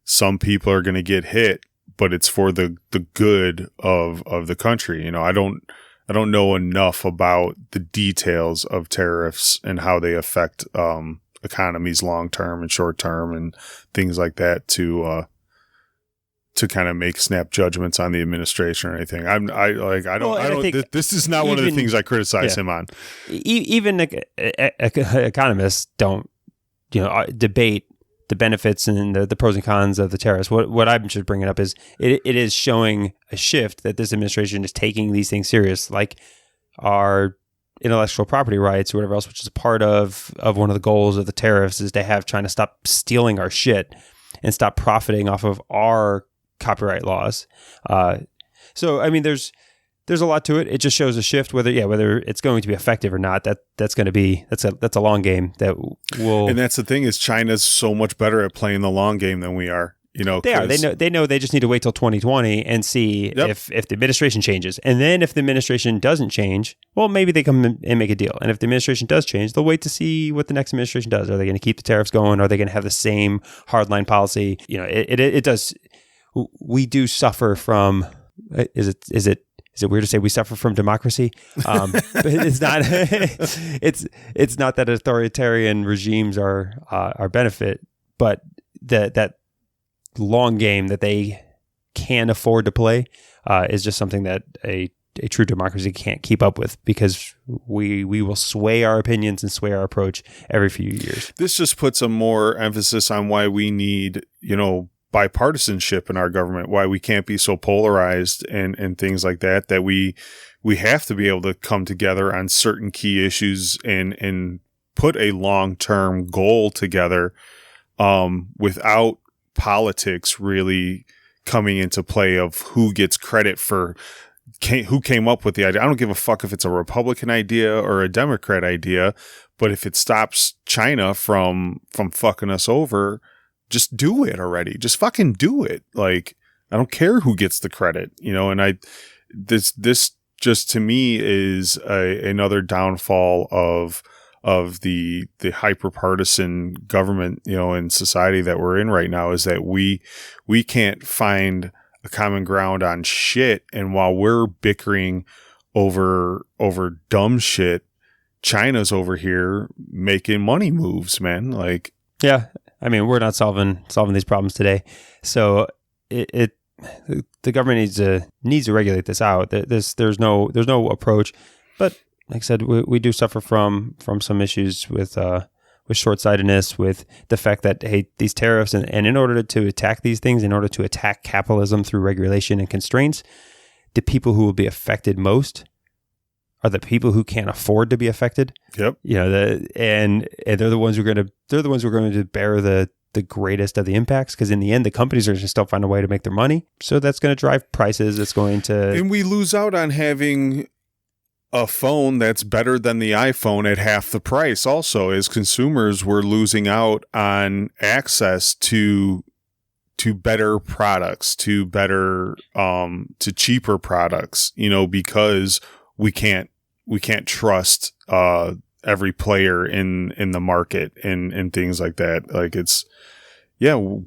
some people are going to get hit, but it's for the good of the country. I don't know enough about the details of tariffs and how they affect economies long term and short term and things like that to kind of make snap judgments on the administration or anything. This is not one of the things I criticize him on. Even economists don't, debate the benefits and the pros and cons of the tariffs. What I'm just bringing up is it is showing a shift that this administration is taking these things serious, like our intellectual property rights or whatever else, which is a part of one of the goals of the tariffs is to have China stop stealing our shit and stop profiting off of our copyright laws. So I mean, there's a lot to it. It just shows a shift. Whether it's going to be effective or not, that's a long game that will. And that's the thing is China's so much better at playing the long game than we are. They know they just need to wait till 2020 and see if the administration changes. And then if the administration doesn't change, well, maybe they come in and make a deal. And if the administration does change, they'll wait to see what the next administration does. Are they going to keep the tariffs going? Are they going to have the same hardline policy? It does. We do suffer from. Is it weird to say we suffer from democracy? But it's not. it's not that authoritarian regimes are our benefit, but that long game that they can afford to play is just something that a true democracy can't keep up with, because we will sway our opinions and sway our approach every few years. This just puts a more emphasis on why we need, bipartisanship in our government, why we can't be so polarized and things like that we have to be able to come together on certain key issues and put a long-term goal together without politics really coming into play of who gets credit for who came up with the idea. I don't give a fuck if it's a Republican idea or a Democrat idea, but if it stops China from fucking us over, just do it already. Just fucking do it. Like, I don't care who gets the credit, and this just to me is another downfall of the hyper-partisan government, and society that we're in right now, is that we can't find common ground on shit. And while we're bickering over dumb shit, China's over here making money moves, man. Like, yeah, I mean, we're not solving these problems today, so the government needs to regulate this out. There's no approach, but like I said, we do suffer from some issues with short-sightedness, with the fact that, hey, these tariffs and in order to attack these things, in order to attack capitalism through regulation and constraints, the people who will be affected most are the people who can't afford to be affected. Yep. You know, and they're the ones who are going to bear the greatest of the impacts, because in the end, the companies are going to still find a way to make their money. So that's going to drive prices. It's going to, and we lose out on having a phone that's better than the iPhone at half the price. Also, as consumers, we're losing out on access to better products, to cheaper products, you know, because we can't trust every player in the market and things like that. Like,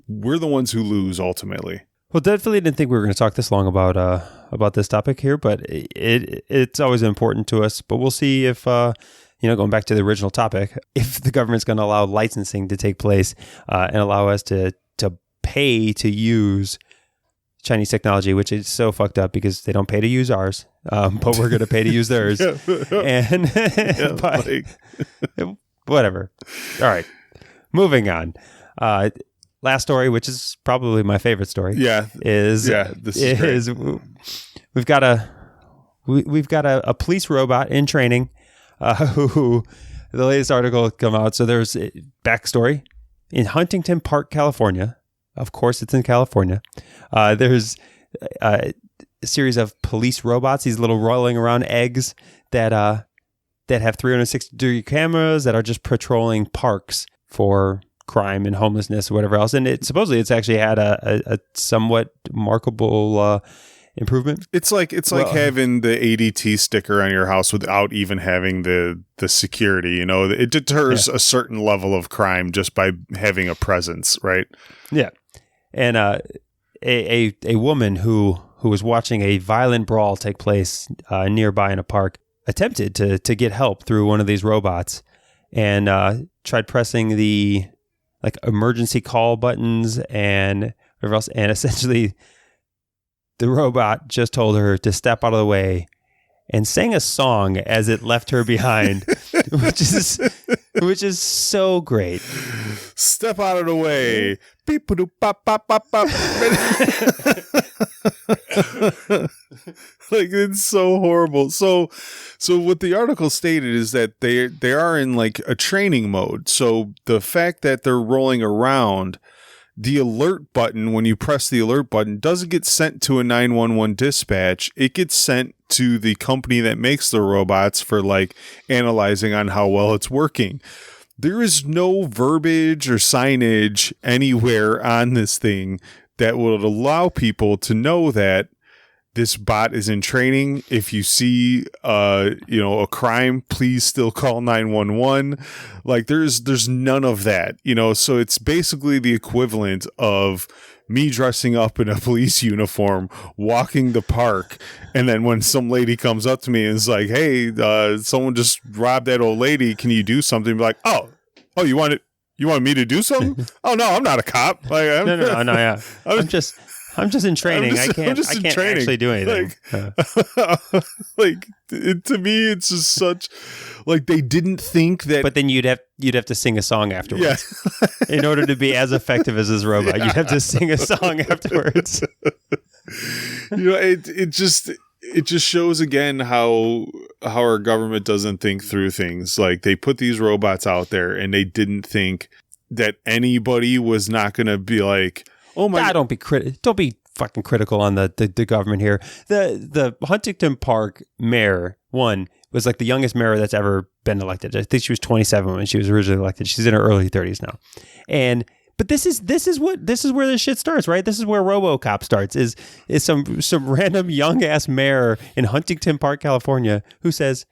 we're the ones who lose ultimately. Well, definitely didn't think we were going to talk this long about this topic here, but it's always important to us. But we'll see if going back to the original topic, if the government's going to allow licensing to take place and allow us to pay to use Chinese technology, which is so fucked up because they don't pay to use ours, but we're going to pay to use theirs. And whatever. All right, moving on. Last story, which is probably my favorite story. This is we've got a police robot in training. Who the latest article come out. So there's a backstory in Huntington Park, California. Of course, it's in California. There's a series of police robots, these little rolling around eggs that have 360-degree cameras that are just patrolling parks for crime and homelessness or whatever else. And it's actually had a somewhat remarkable improvement. It's like having the ADT sticker on your house without even having the security. You know, it deters a certain level of crime just by having a presence, right? Yeah. And a woman who was watching a violent brawl take place nearby in a park attempted to get help through one of these robots and tried pressing the emergency call buttons and whatever else, and essentially the robot just told her to step out of the way and sang a song as it left her behind, which is so great. Step out of the way. Beep, bop, bop, bop, bop. Like, it's so horrible. So what the article stated is that they are in like a training mode. So the fact that they're rolling around, the alert button, when you press the alert button, doesn't get sent to a 911 dispatch. It gets sent to the company that makes the robots for like analyzing on how well it's working. There is no verbiage or signage anywhere on this thing that would allow people to know that this bot is in training. If you see, a crime, please still call 911. Like, there's none of that, so it's basically the equivalent of me dressing up in a police uniform, walking the park. And then when some lady comes up to me and is like, hey, someone just robbed that old lady. Can you do something? Be like, oh, you want me to do something? Oh no, I'm not a cop. Like, no, yeah. I'm just in training. I can't actually do anything. To me, it's just such like they didn't think that. But then you'd have to sing a song afterwards. Yeah. In order to be as effective as this robot, you'd have to sing a song afterwards. It just shows again how our government doesn't think through things. Like, they put these robots out there and they didn't think that anybody was not going to be like, oh my! Don't be fucking critical on the government here. The Huntington Park mayor was like the youngest mayor that's ever been elected. I think she was 27 when she was originally elected. She's in her early 30s now. But this is where this shit starts, right? This is where RoboCop starts. Is some random young ass mayor in Huntington Park, California, who says,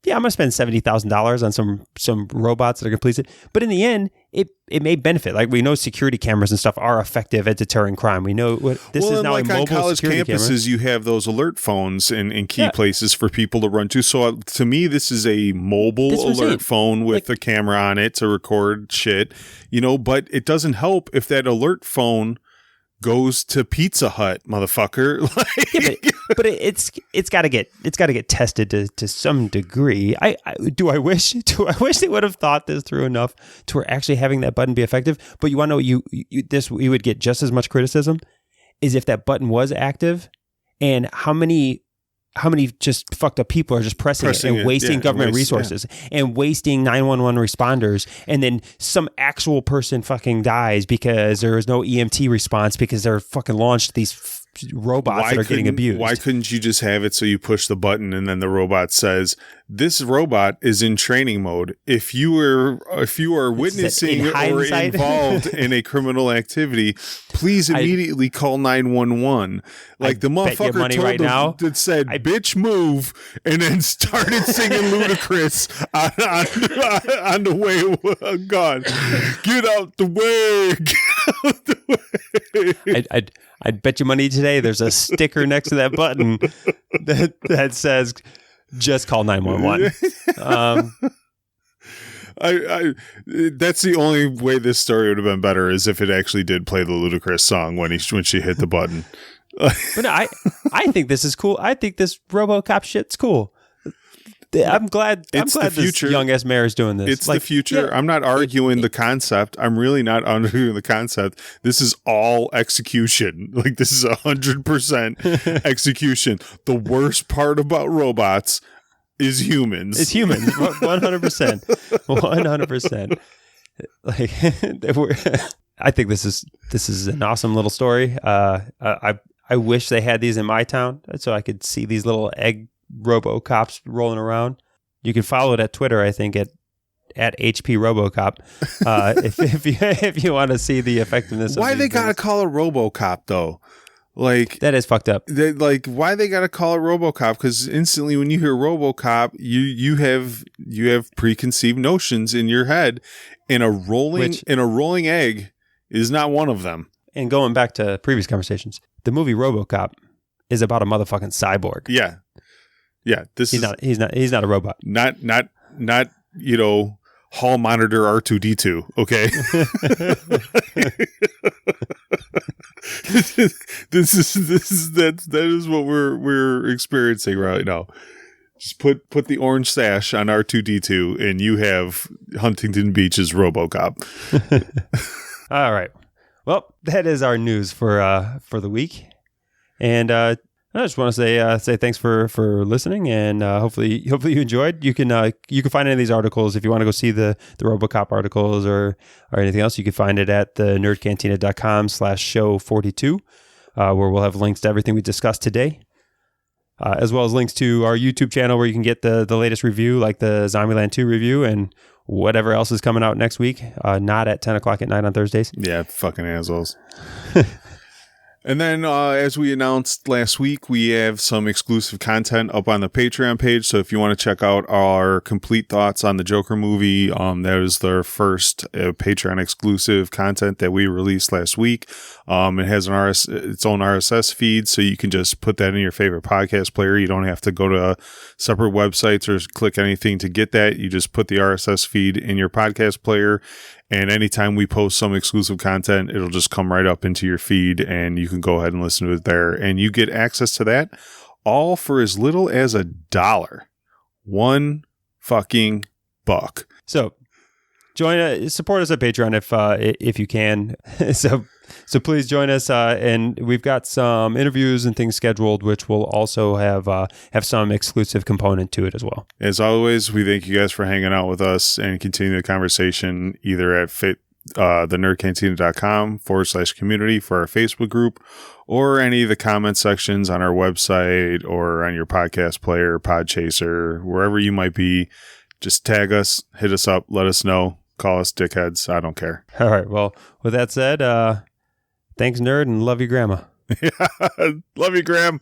yeah, I'm going to spend $70,000 on some robots that are going to police it. But in the end, it may benefit. Like we know security cameras and stuff are effective at deterring crime. We know this is now like a mobile on college security campuses, you have those alert phones in key places for people to run to. So to me, this is a mobile alert phone with a camera on it to record shit, but it doesn't help if that alert phone goes to Pizza Hut, motherfucker. But it's got to get tested to some degree. I wish they would have thought this through enough to where actually having that button be effective. But you want to know you would get just as much criticism is if that button was active, and how many just fucked up people are just pressing it and wasting government resources and wasting 911 responders, and then some actual person fucking dies because there is no EMT response because they're fucking launched these robots that are getting abused. Why couldn't you just have it so you push the button and then the robot says, this robot is in training mode. If you are witnessing or involved in a criminal activity, please immediately call 911. Like the motherfucker told that said, bitch move, and then started singing Ludacris on the way. God, get out the way. Get out the way. I'd bet you money today there's a sticker next to that button that says, just call 911. That's the only way this story would have been better is if it actually did play the Ludacris song when she hit the button. But no, I think this is cool. I think this RoboCop shit's cool. I'm glad this young ass mayor is doing this. It's the future. I'm not arguing the concept. I'm really not arguing the concept. This is all execution. Like this is 100% execution. The worst part about robots is humans. It's humans. 100%. 100%. Like I think this is an awesome little story. I wish they had these in my town so I could see these little egg RoboCops rolling around. You can follow it at Twitter, I think, at HP RoboCop. If you want to see the effectiveness. Why they gotta call it RoboCop though? Like that is fucked up. Why they gotta call it RoboCop? Because instantly when you hear RoboCop, you have preconceived notions in your head, and a rolling egg is not one of them. And going back to previous conversations, the movie RoboCop is about a motherfucking cyborg. Yeah. Yeah, he's not a robot. Not hall monitor R2D2, okay? that is what we're experiencing right now. Just put the orange sash on R2D2 and you have Huntington Beach's RoboCop. All right. Well, that is our news for the week. And I just want to say thanks for listening, and hopefully you enjoyed. You can find any of these articles if you want to go see the RoboCop articles or anything else. You can find it at the nerdcantina.com/show42, where we'll have links to everything we discussed today, as well as links to our YouTube channel where you can get the latest review, like the Zombieland 2 review and whatever else is coming out next week. Not at 10 o'clock at night on Thursdays. Yeah, fucking assholes. And then, as we announced last week, we have some exclusive content up on the Patreon page. So if you want to check out our complete thoughts on the Joker movie, that was the first Patreon exclusive content that we released last week. It has its own RSS feed, so you can just put that in your favorite podcast player. You don't have to go to separate websites or click anything to get that. You just put the RSS feed in your podcast player. And anytime we post some exclusive content, it'll just come right up into your feed and you can go ahead and listen to it there. And you get access to that all for as little as $1. $1 fucking buck. So support us at Patreon if you can. So please join us. And we've got some interviews and things scheduled, which will also have some exclusive component to it as well. As always, we thank you guys for hanging out with us and continue the conversation either at thenerdcantina.com/community for our Facebook group, or any of the comment sections on our website or on your podcast player, Podchaser, wherever you might be. Just tag us, hit us up, let us know, call us dickheads. I don't care. All right. Well, with that said, thanks, nerd, and love you, Grandma. Love you, Graham.